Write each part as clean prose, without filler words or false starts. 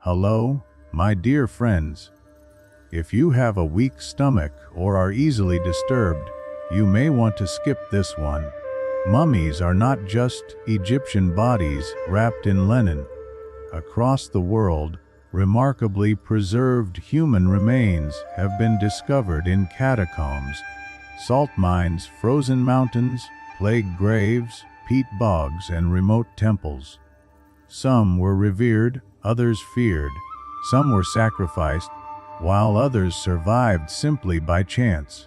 Hello, my dear friends. If you have a weak stomach or are easily disturbed, you may want to skip this one. Mummies are not just Egyptian bodies wrapped in linen. Across the world, remarkably preserved human remains have been discovered in catacombs, salt mines, frozen mountains, plague graves, peat bogs, and remote temples. Some were revered, others feared. Some were sacrificed, while others survived simply by chance.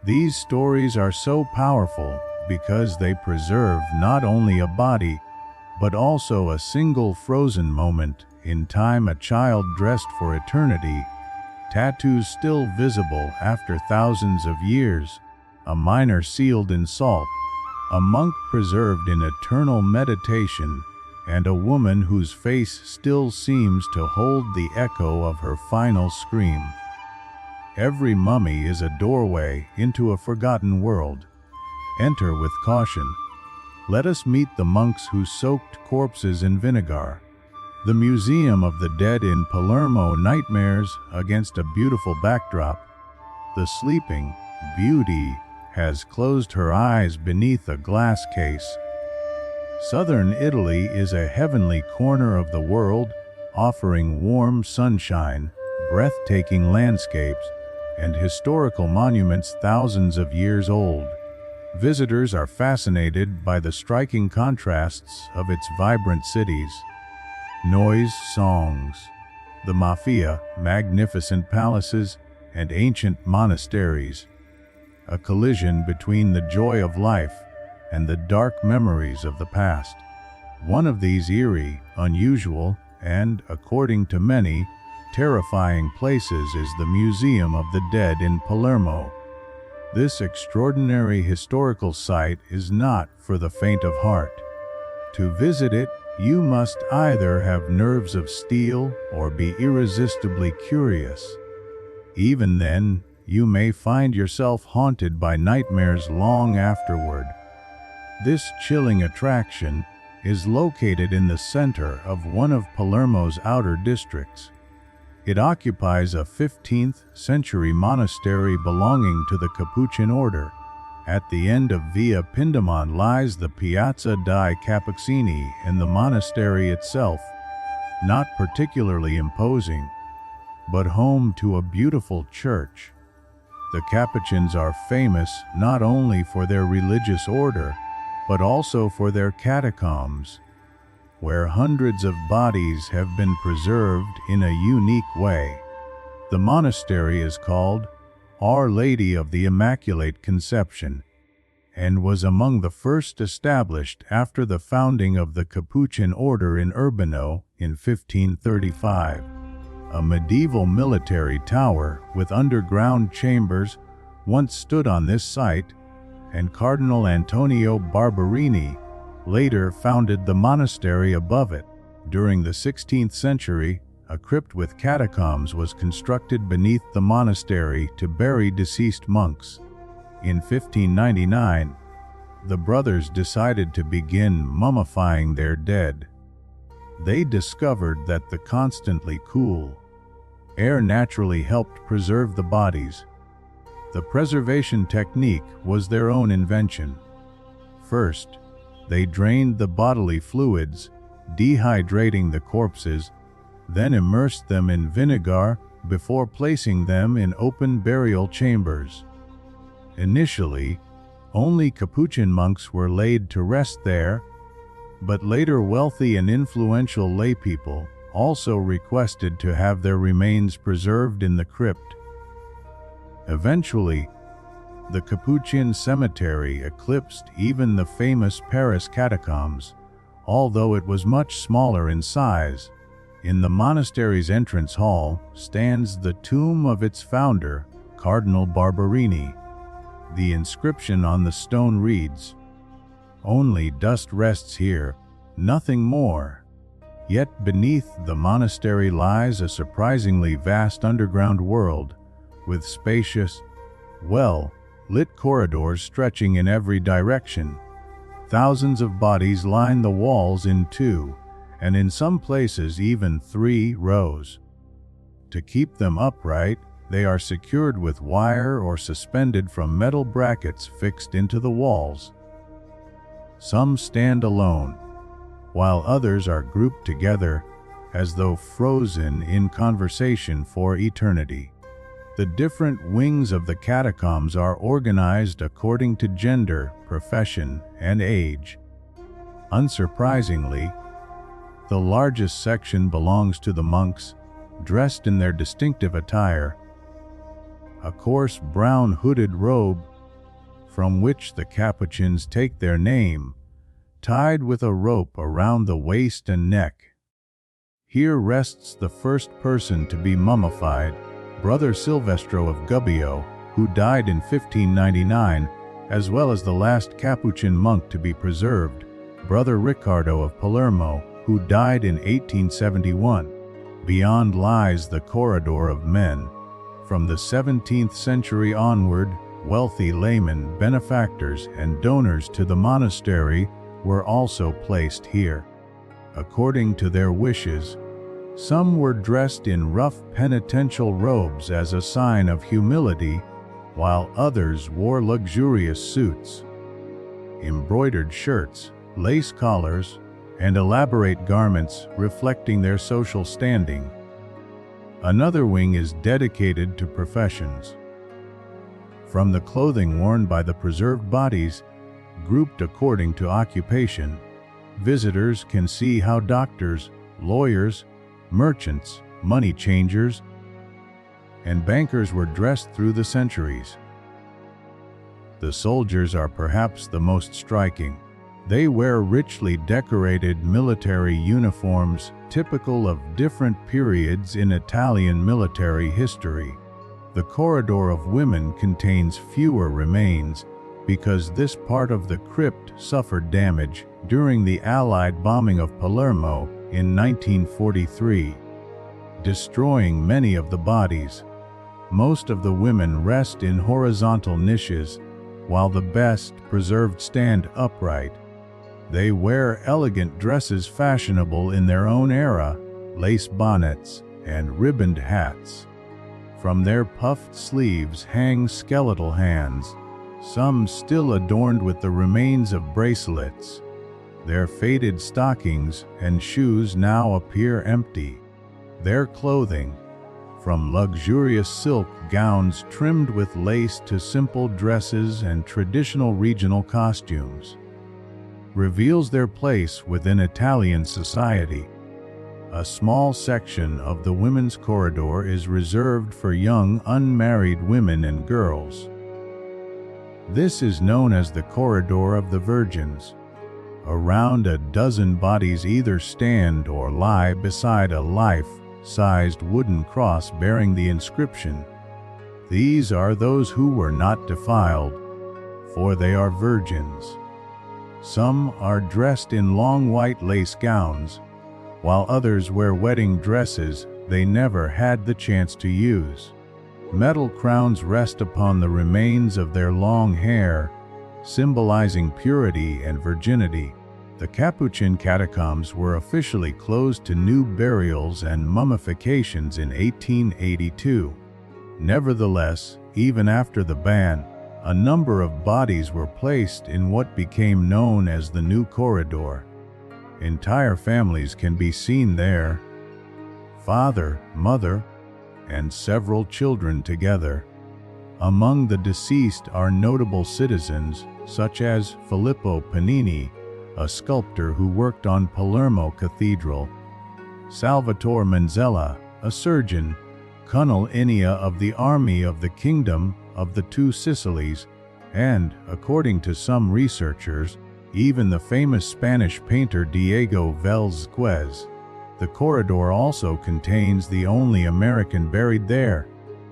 These stories are so powerful because they preserve not only a body, but also a single frozen moment in time, a child dressed for eternity, tattoos still visible after thousands of years, a miner sealed in salt, a monk preserved in eternal meditation, and a woman whose face still seems to hold the echo of her final scream. Every mummy is a doorway into a forgotten world. Enter with caution. Let us meet the monks who soaked corpses in vinegar. The Museum of the Dead in Palermo, nightmares against a beautiful backdrop. The sleeping beauty has closed her eyes beneath a glass case. Southern Italy is a heavenly corner of the world, offering warm sunshine, breathtaking landscapes, and historical monuments thousands of years old. Visitors are fascinated by the striking contrasts of its vibrant cities. Noise, songs, the mafia, magnificent palaces, and ancient monasteries. A collision between the joy of life and the dark memories of the past. One of these eerie, unusual, and, according to many, terrifying places is the Museum of the Dead in Palermo. This extraordinary historical site is not for the faint of heart. To visit it, you must either have nerves of steel or be irresistibly curious. Even then, you may find yourself haunted by nightmares long afterward. This chilling attraction is located in the center of one of Palermo's outer districts. It occupies a 15th century monastery belonging to the Capuchin order. At the end of Via Pindamon lies the Piazza dei Cappuccini, and the monastery itself, not particularly imposing, but home to a beautiful church. The Capuchins are famous not only for their religious order, but also for their catacombs, where hundreds of bodies have been preserved in a unique way. The monastery is called Our Lady of the Immaculate Conception, and was among the first established after the founding of the Capuchin order in Urbino in 1535. A medieval military tower with underground chambers once stood on this site, and Cardinal Antonio Barberini later founded the monastery above it. During the 16th century, a crypt with catacombs was constructed beneath the monastery to bury deceased monks. In 1599, the brothers decided to begin mummifying their dead. They discovered that the constantly cool air naturally helped preserve the bodies. The preservation technique was their own invention. First, they drained the bodily fluids, dehydrating the corpses, then immersed them in vinegar before placing them in open burial chambers. Initially, only Capuchin monks were laid to rest there, but later wealthy and influential laypeople also requested to have their remains preserved in the crypt. Eventually, the Capuchin cemetery eclipsed even the famous Paris catacombs, although it was much smaller in size. In the monastery's entrance hall stands the tomb of its founder, Cardinal Barberini. The inscription on the stone reads, "Only dust rests here, nothing more." Yet beneath the monastery lies a surprisingly vast underground world, with spacious, well-lit corridors stretching in every direction. Thousands of bodies line the walls in two, and in some places even 3 rows. To keep them upright, they are secured with wire or suspended from metal brackets fixed into the walls. Some stand alone, while others are grouped together as though frozen in conversation for eternity. The different wings of the catacombs are organized according to gender, profession, and age. Unsurprisingly, the largest section belongs to the monks, dressed in their distinctive attire, a coarse brown hooded robe, from which the Capuchins take their name, tied with a rope around the waist and neck. Here rests the first person to be mummified, Brother Silvestro of Gubbio, who died in 1599, as well as the last Capuchin monk to be preserved, Brother Riccardo of Palermo, who died in 1871. Beyond lies the corridor of men. From the 17th century onward, wealthy laymen, benefactors, and donors to the monastery were also placed here. According to their wishes, some were dressed in rough penitential robes as a sign of humility, while others wore luxurious suits, embroidered shirts, lace collars, and elaborate garments reflecting their social standing. Another wing is dedicated to professions. From the clothing worn by the preserved bodies, grouped according to occupation, visitors can see how doctors, lawyers, merchants, money changers, and bankers were dressed through the centuries. The soldiers are perhaps the most striking. They wear richly decorated military uniforms typical of different periods in Italian military history. The corridor of women contains fewer remains because this part of the crypt suffered damage during the Allied bombing of Palermo in 1943, destroying many of the bodies. Most of the women rest in horizontal niches, while the best preserved stand upright. They wear elegant dresses fashionable in their own era, lace bonnets, and ribboned hats. From their puffed sleeves hang skeletal hands, some still adorned with the remains of bracelets. Their faded stockings and shoes now appear empty. Their clothing, from luxurious silk gowns trimmed with lace to simple dresses and traditional regional costumes, reveals their place within Italian society. A small section of the women's corridor is reserved for young unmarried women and girls. This is known as the Corridor of the Virgins. Around a dozen bodies either stand or lie beside a life-sized wooden cross bearing the inscription, "These are those who were not defiled, for they are virgins." Some are dressed in long white lace gowns, while others wear wedding dresses they never had the chance to use. Metal crowns rest upon the remains of their long hair, symbolizing purity and virginity. The Capuchin Catacombs were officially closed to new burials and mummifications in 1882. Nevertheless, even after the ban, a number of bodies were placed in what became known as the New Corridor. Entire families can be seen there, father, mother, and several children together. Among the deceased are notable citizens such as Filippo Panini, a sculptor who worked on Palermo Cathedral, Salvatore Manzella, a surgeon, Colonel Inia of the Army of the Kingdom of the Two Sicilies, and, according to some researchers, even the famous Spanish painter Diego Velázquez. The corridor also contains the only American buried there,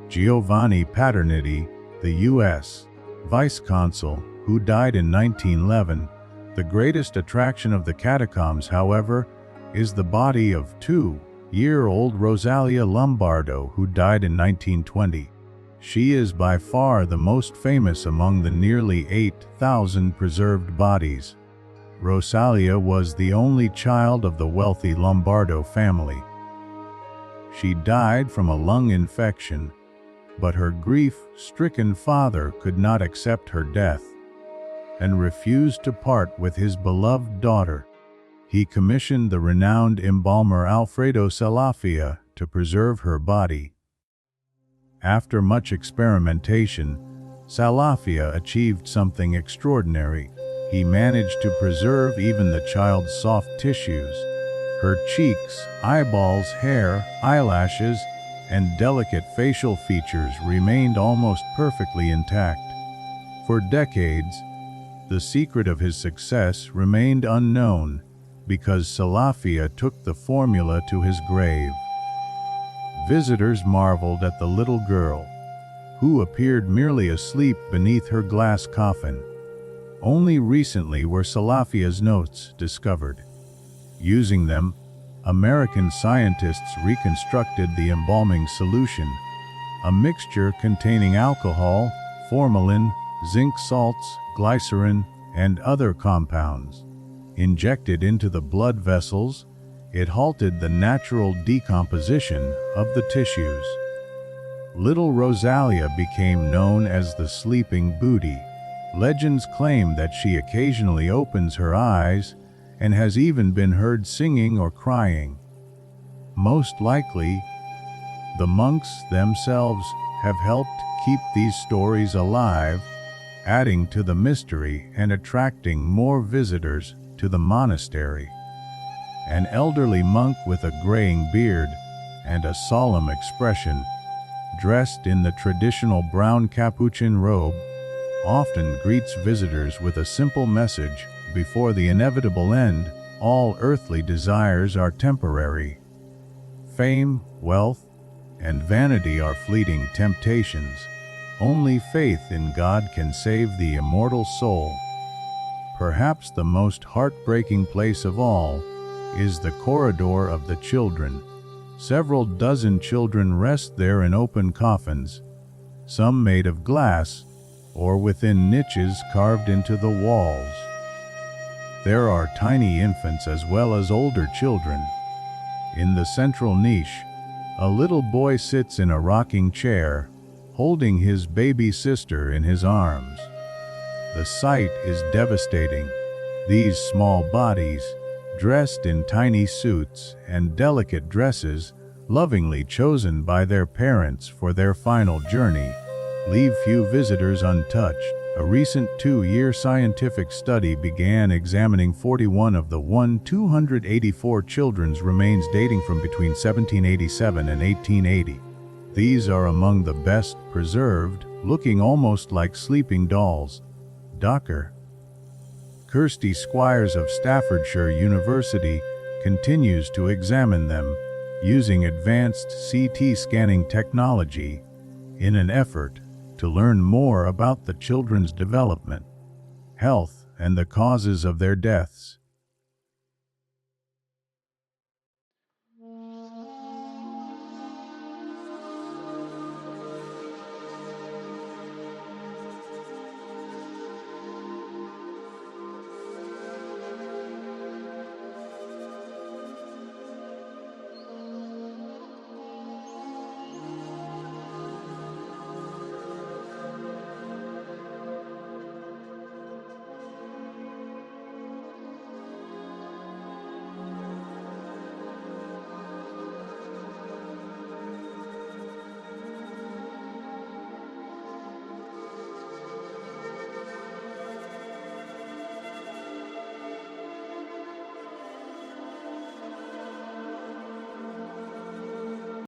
Giovanni Paterniti, the U.S. vice consul, who died in 1911. The greatest attraction of the catacombs, however, is the body of 2-year-old Rosalia Lombardo, who died in 1920. She is by far the most famous among the nearly 8,000 preserved bodies. Rosalia was the only child of the wealthy Lombardo family. She died from a lung infection, but her grief-stricken father could not accept her death and refused to part with his beloved daughter. He commissioned the renowned embalmer Alfredo Salafia to preserve her body. After much experimentation, Salafia achieved something extraordinary. He managed to preserve even the child's soft tissues. Her cheeks, eyeballs, hair, eyelashes, and delicate facial features remained almost perfectly intact. For decades, the secret of his success remained unknown because Salafia took the formula to his grave. Visitors marveled at the little girl, who appeared merely asleep beneath her glass coffin. Only recently were Salafia's notes discovered. Using them, American scientists reconstructed the embalming solution, a mixture containing alcohol, formalin, zinc salts, glycerin, and other compounds. Injected into the blood vessels, it halted the natural decomposition of the tissues. Little Rosalia became known as the Sleeping Beauty. Legends claim that she occasionally opens her eyes and has even been heard singing or crying. Most likely, the monks themselves have helped keep these stories alive, adding to the mystery and attracting more visitors to the monastery. An elderly monk with a graying beard and a solemn expression, dressed in the traditional brown Capuchin robe, often greets visitors with a simple message: before the inevitable end, all earthly desires are temporary. Fame, wealth, and vanity are fleeting temptations. Only faith in God can save the immortal soul. Perhaps the most heartbreaking place of all is the corridor of the children. Several dozen children rest there in open coffins, some made of glass or within niches carved into the walls. There are tiny infants as well as older children. In the central niche, a little boy sits in a rocking chair, holding his baby sister in his arms. The sight is devastating. These small bodies, dressed in tiny suits and delicate dresses, lovingly chosen by their parents for their final journey, leave few visitors untouched. A recent 2-year scientific study began examining 41 of the 284 children's remains dating from between 1787 and 1880. These are among the best preserved, looking almost like sleeping dolls. Dr. Kirsty Squires of Staffordshire University continues to examine them using advanced CT scanning technology in an effort to learn more about the children's development, health, and the causes of their deaths.